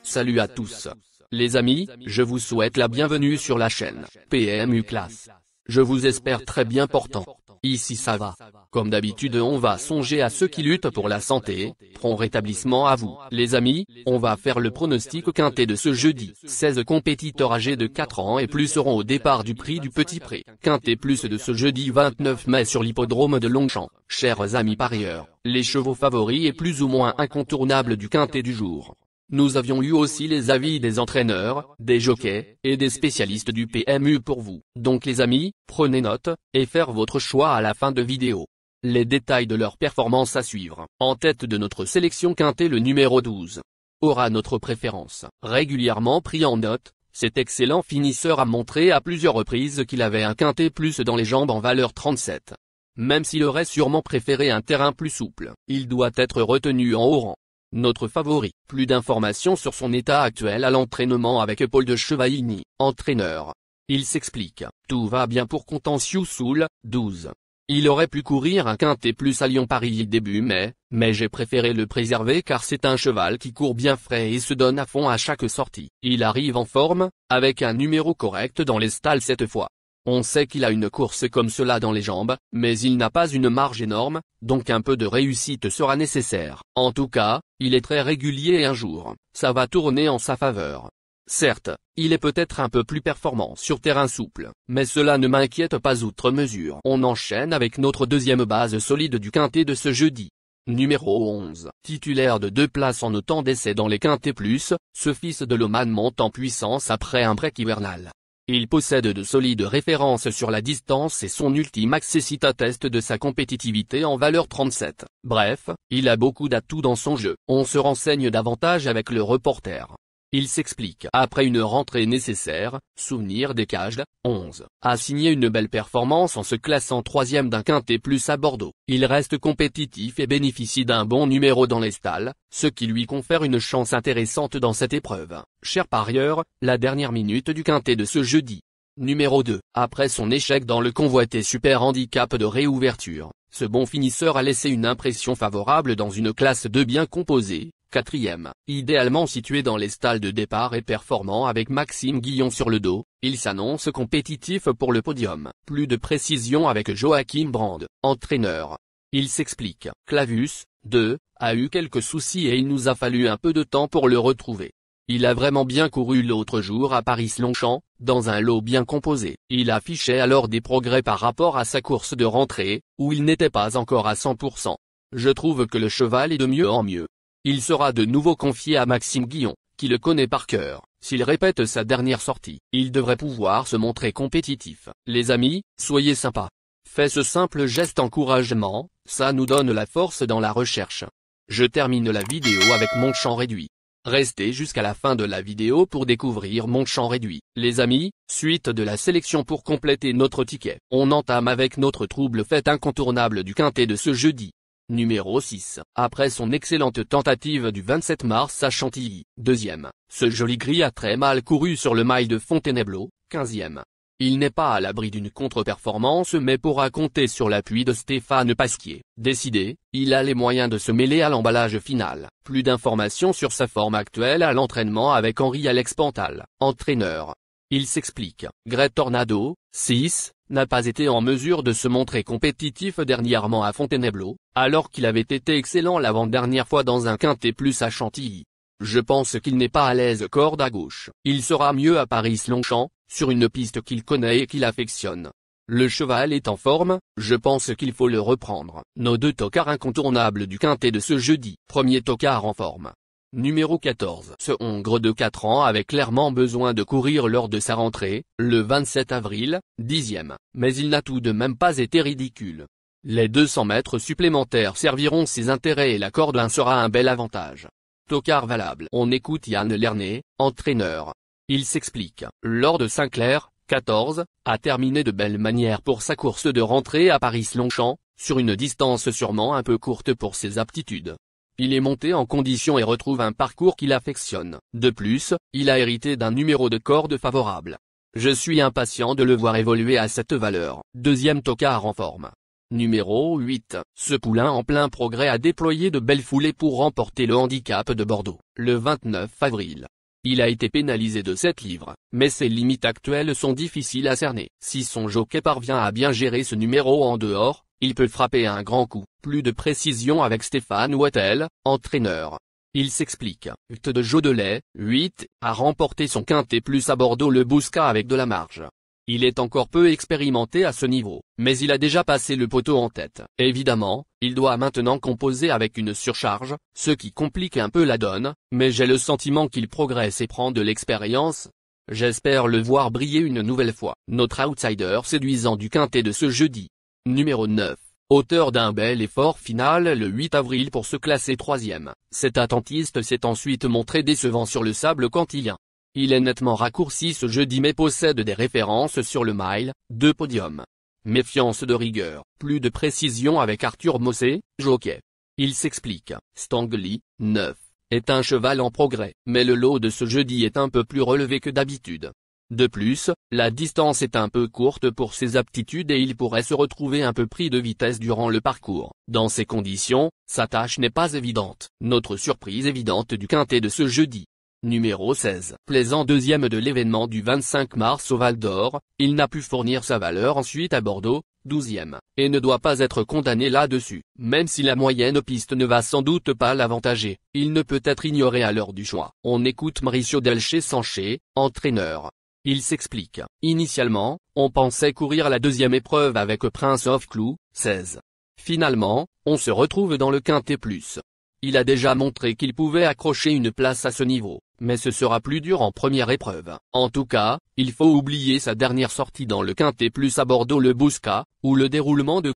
Salut à tous. Les amis, je vous souhaite la bienvenue sur la chaîne PMU Classe. Je vous espère très bien portant. Ici ça va. Comme d'habitude on va songer à ceux qui luttent pour la santé, prompt rétablissement à vous. Les amis, on va faire le pronostic quintet de ce jeudi. 16 compétiteurs âgés de 4 ans et plus seront au départ du prix du Petit Pré. Quintet plus de ce jeudi 29 mai sur l'hippodrome de Longchamp. Chers amis parieurs, les chevaux favoris et plus ou moins incontournables du quintet du jour. Nous avions eu aussi les avis des entraîneurs, des jockeys, et des spécialistes du PMU pour vous. Donc les amis, prenez note, et faire votre choix à la fin de vidéo. Les détails de leur performance à suivre. En tête de notre sélection quintet le numéro 12. Aura notre préférence. Régulièrement pris en note, cet excellent finisseur a montré à plusieurs reprises qu'il avait un quintet plus dans les jambes en valeur 37. Même s'il aurait sûrement préféré un terrain plus souple, il doit être retenu en haut rang. Notre favori. Plus d'informations sur son état actuel à l'entraînement avec Paul de Chevaligny, entraîneur. Il s'explique. Tout va bien pour Contencio Soul, 12. Il aurait pu courir un quintet plus à Lyon-Paris début mai, mais j'ai préféré le préserver car c'est un cheval qui court bien frais et se donne à fond à chaque sortie. Il arrive en forme, avec un numéro correct dans les stalles cette fois. On sait qu'il a une course comme cela dans les jambes, mais il n'a pas une marge énorme, donc un peu de réussite sera nécessaire. En tout cas, il est très régulier et un jour, ça va tourner en sa faveur. Certes, il est peut-être un peu plus performant sur terrain souple, mais cela ne m'inquiète pas outre mesure. On enchaîne avec notre deuxième base solide du quintet de ce jeudi. Numéro 11. Titulaire de 2 places en autant d'essais dans les quintets plus, ce fils de Loman monte en puissance après un break hivernal. Il possède de solides références sur la distance et son ultime accessite atteste de sa compétitivité en valeur 37. Bref, il a beaucoup d'atouts dans son jeu. On se renseigne davantage avec le reporter. Il s'explique. Après une rentrée nécessaire, souvenir des cages, 11, a signé une belle performance en se classant 3e d'un quintet plus à Bordeaux. Il reste compétitif et bénéficie d'un bon numéro dans les stalles, ce qui lui confère une chance intéressante dans cette épreuve. Cher parieur, la dernière minute du quintet de ce jeudi. Numéro 2. Après son échec dans le convoité super handicap de réouverture, ce bon finisseur a laissé une impression favorable dans une classe 2 bien composée. 4e, idéalement situé dans les stalles de départ et performant avec Maxime Guillon sur le dos, il s'annonce compétitif pour le podium. Plus de précision avec Joachim Brand, entraîneur. Il s'explique. Clavus, 2, a eu quelques soucis et il nous a fallu un peu de temps pour le retrouver. Il a vraiment bien couru l'autre jour à Paris-Longchamp, dans un lot bien composé. Il affichait alors des progrès par rapport à sa course de rentrée, où il n'était pas encore à 100%. Je trouve que le cheval est de mieux en mieux. Il sera de nouveau confié à Maxime Guillon, qui le connaît par cœur. S'il répète sa dernière sortie, il devrait pouvoir se montrer compétitif. Les amis, soyez sympas. Faites ce simple geste encouragement, ça nous donne la force dans la recherche. Je termine la vidéo avec mon champ réduit. Restez jusqu'à la fin de la vidéo pour découvrir mon champ réduit. Les amis, suite de la sélection pour compléter notre ticket. On entame avec notre trouble fête incontournable du quintet de ce jeudi. Numéro 6. Après son excellente tentative du 27 mars à Chantilly, 2e, ce joli gris a très mal couru sur le mile de Fontainebleau, 15e. Il n'est pas à l'abri d'une contre-performance mais pourra compter sur l'appui de Stéphane Pasquier. Décidé, il a les moyens de se mêler à l'emballage final. Plus d'informations sur sa forme actuelle à l'entraînement avec Henri-Alex Pantal, entraîneur. Il s'explique. Great Tornado, 6, n'a pas été en mesure de se montrer compétitif dernièrement à Fontainebleau, alors qu'il avait été excellent l'avant-dernière fois dans un quintet plus à Chantilly. Je pense qu'il n'est pas à l'aise corde à gauche. Il sera mieux à Paris-Longchamp, sur une piste qu'il connaît et qu'il affectionne. Le cheval est en forme, je pense qu'il faut le reprendre. Nos 2 tocards incontournables du quintet de ce jeudi. Premier tocard en forme. Numéro 14. Ce Hongre de 4 ans avait clairement besoin de courir lors de sa rentrée, le 27 avril, 10e, mais il n'a tout de même pas été ridicule. Les 200 mètres supplémentaires serviront ses intérêts et la corde 1 sera un bel avantage. Tocard valable. On écoute Yann Lernet, entraîneur. Il s'explique. Lors de Sinclair, 14, a terminé de belle manière pour sa course de rentrée à Paris-Longchamp, sur une distance sûrement un peu courte pour ses aptitudes. Il est monté en condition et retrouve un parcours qu'il affectionne. De plus, il a hérité d'un numéro de corde favorable. Je suis impatient de le voir évoluer à cette valeur. Deuxième tocard en forme. Numéro 8. Ce poulain en plein progrès a déployé de belles foulées pour remporter le handicap de Bordeaux, le 29 avril. Il a été pénalisé de 7 livres, mais ses limites actuelles sont difficiles à cerner. Si son jockey parvient à bien gérer ce numéro en dehors, il peut frapper un grand coup. Plus de précision avec Stéphane Wattel, entraîneur. Il s'explique. De Jodelet, 8, a remporté son quintet plus à Bordeaux le Bouscat avec de la marge. Il est encore peu expérimenté à ce niveau, mais il a déjà passé le poteau en tête. Évidemment, il doit maintenant composer avec une surcharge, ce qui complique un peu la donne, mais j'ai le sentiment qu'il progresse et prend de l'expérience. J'espère le voir briller une nouvelle fois. Notre outsider séduisant du quintet de ce jeudi. Numéro 9. Auteur d'un bel effort final le 8 avril pour se classer 3e, cet attentiste s'est ensuite montré décevant sur le sable cantilien. Il est nettement raccourci ce jeudi mais possède des références sur le mile, 2 podiums. Méfiance de rigueur, plus de précision avec Arthur Mossé, jockey. Il s'explique. Stangli, 9, est un cheval en progrès, mais le lot de ce jeudi est un peu plus relevé que d'habitude. De plus, la distance est un peu courte pour ses aptitudes et il pourrait se retrouver un peu pris de vitesse durant le parcours. Dans ces conditions, sa tâche n'est pas évidente. Notre surprise évidente du quintet de ce jeudi. Numéro 16. Plaisant deuxième de l'événement du 25 mars au Val d'Or, il n'a pu fournir sa valeur ensuite à Bordeaux, 12e, et ne doit pas être condamné là-dessus. Même si la moyenne piste ne va sans doute pas l'avantager, il ne peut être ignoré à l'heure du choix. On écoute Mauricio Delché Sanché, entraîneur. Il s'explique. Initialement, on pensait courir la deuxième épreuve avec Prince of Clou, 16. Finalement, on se retrouve dans le quintet plus. Il a déjà montré qu'il pouvait accrocher une place à ce niveau, mais ce sera plus dur en première épreuve. En tout cas, il faut oublier sa dernière sortie dans le quintet plus à Bordeaux le Bouscat, où le déroulement de...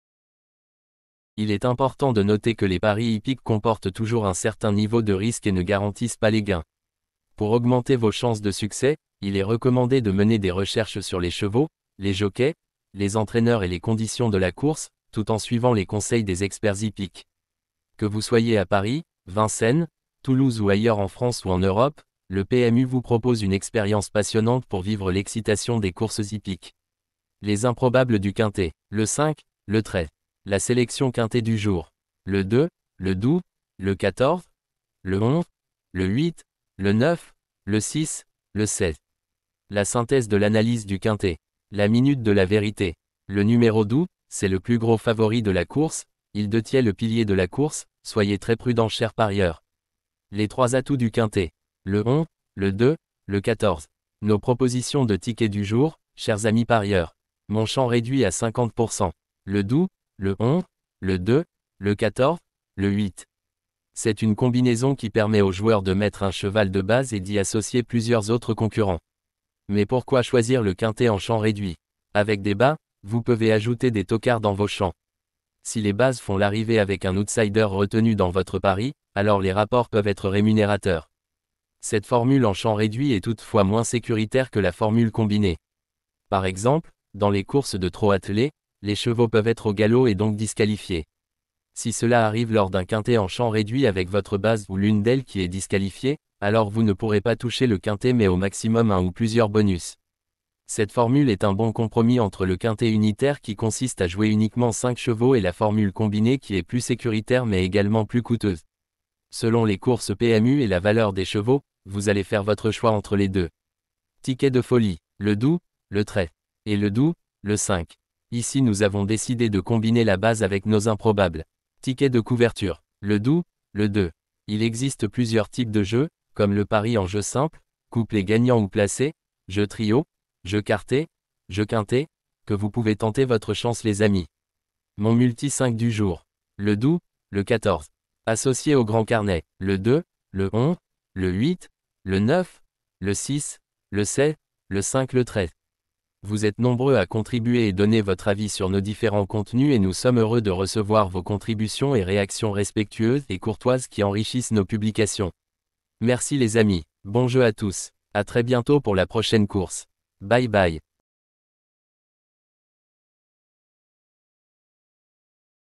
Il est important de noter que les paris hippiques comportent toujours un certain niveau de risque et ne garantissent pas les gains. Pour augmenter vos chances de succès, il est recommandé de mener des recherches sur les chevaux, les jockeys, les entraîneurs et les conditions de la course, tout en suivant les conseils des experts hippiques. Que vous soyez à Paris, Vincennes, Toulouse ou ailleurs en France ou en Europe, le PMU vous propose une expérience passionnante pour vivre l'excitation des courses hippiques. Les improbables du quintet, le 5, le trait. La sélection quintet du jour, le 2, le 12, le 14, le 11, le 8, le 9, le 6, le 7. La synthèse de l'analyse du quintet, la minute de la vérité. Le numéro 12, c'est le plus gros favori de la course, il détient le pilier de la course, soyez très prudents chers parieurs. Les 3 atouts du quintet, le 11, le 2, le 14. Nos propositions de tickets du jour, chers amis parieurs. Mon champ réduit à 50%. Le 12, le 11, le 2, le 14, le 8. C'est une combinaison qui permet aux joueurs de mettre un cheval de base et d'y associer plusieurs autres concurrents. Mais pourquoi choisir le quintet en champ réduit? Avec des bas, vous pouvez ajouter des tocards dans vos champs. Si les bases font l'arrivée avec un outsider retenu dans votre pari, alors les rapports peuvent être rémunérateurs. Cette formule en champ réduit est toutefois moins sécuritaire que la formule combinée. Par exemple, dans les courses de trot attelé, les chevaux peuvent être au galop et donc disqualifiés. Si cela arrive lors d'un quintet en champ réduit avec votre base ou l'une d'elles qui est disqualifiée, alors vous ne pourrez pas toucher le quintet mais au maximum un ou plusieurs bonus. Cette formule est un bon compromis entre le quintet unitaire qui consiste à jouer uniquement 5 chevaux et la formule combinée qui est plus sécuritaire mais également plus coûteuse. Selon les courses PMU et la valeur des chevaux, vous allez faire votre choix entre les deux. Ticket de folie, le 12, le trait. Et le 12, le 5. Ici nous avons décidé de combiner la base avec nos improbables. Ticket de couverture, le 12, le 2. Il existe plusieurs types de jeux, comme le pari en jeu simple, couplet gagnant ou placé, jeu trio, jeu quarté, jeu quintet, que vous pouvez tenter votre chance les amis. Mon multi 5 du jour. Le 12, le 14. Associé au grand carnet, le 2, le 11, le 8, le 9, le 6, le 7, le 5 le 13. Vous êtes nombreux à contribuer et donner votre avis sur nos différents contenus et nous sommes heureux de recevoir vos contributions et réactions respectueuses et courtoises qui enrichissent nos publications. Merci les amis, bon jeu à tous, à très bientôt pour la prochaine course. Bye bye.